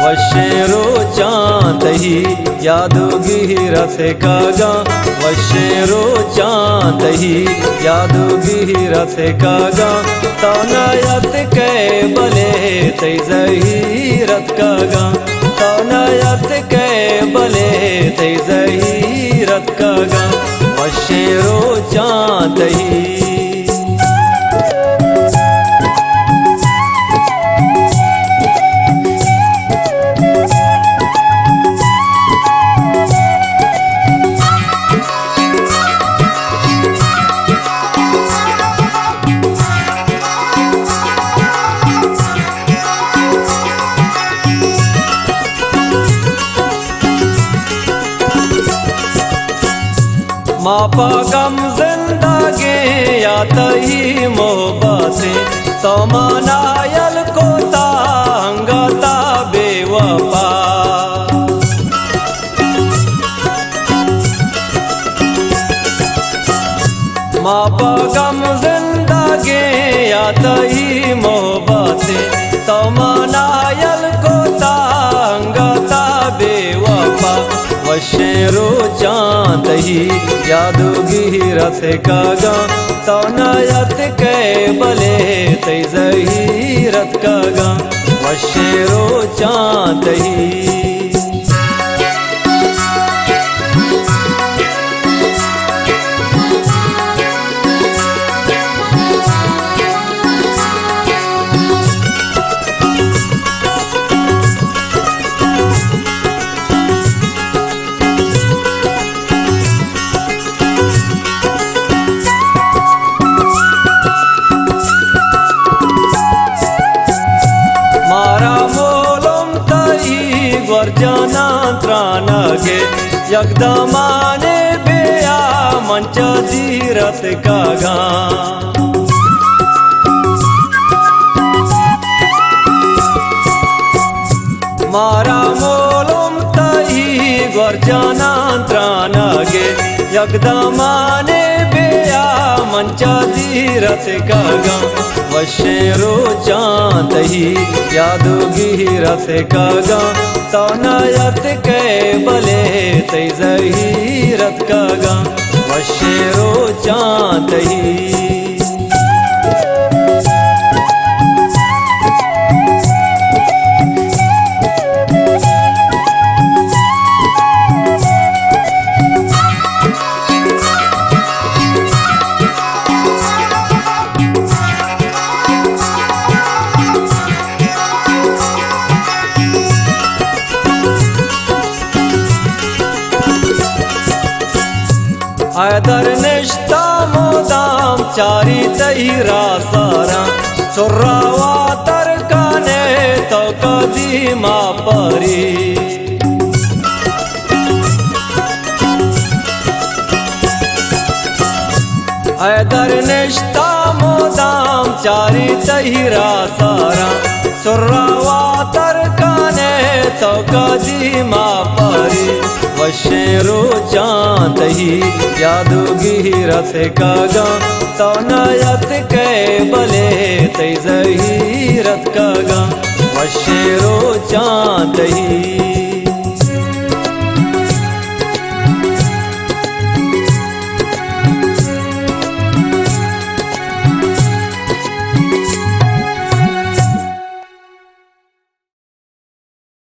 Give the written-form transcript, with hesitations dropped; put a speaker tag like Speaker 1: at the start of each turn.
Speaker 1: वशेरो चांदही यादोगी रथ कागा वशेरो चांदही यादोगी रथ कागा तनयत के बले तैजही रथ कागा तनयत के बले तैजही रथ कागा वशेरो चांदही मापा गम जिंदगी या तही मोहब्बतें तो मनायल को तांगता बेवफा मापा गम जिंदगी या तही मोहब्बतें तो मनायल को तांगता बेवफा वशेरो चांदही यादोगी रथ कागा तनयत के बले तैजही रथ कागा वशेरो चांदही वर्जनांत्रानगे यगदमाने बेया मंच धीरथ कागा मारा मोलम तही वर्जनांत्रानगे यगदमाने बेया मंच धीरथ कागा वशेरो चांदही यादोगी रथ कागा तनयत के बले तैजही रथ कागा वशेरो चांदही आदर निष्ठा मोदाम चारी तहीरा सारा सुर्रावा तरकाने तो कदीमा परी आदर निष्ठा मोदाम चारी तहीरा सारा सुर्रावा तरकाने तो कदीमा परी वशेरो चांदही यादोगी रथ कागा तनयत के बले तैजही रथ कागा वशेरो चांदही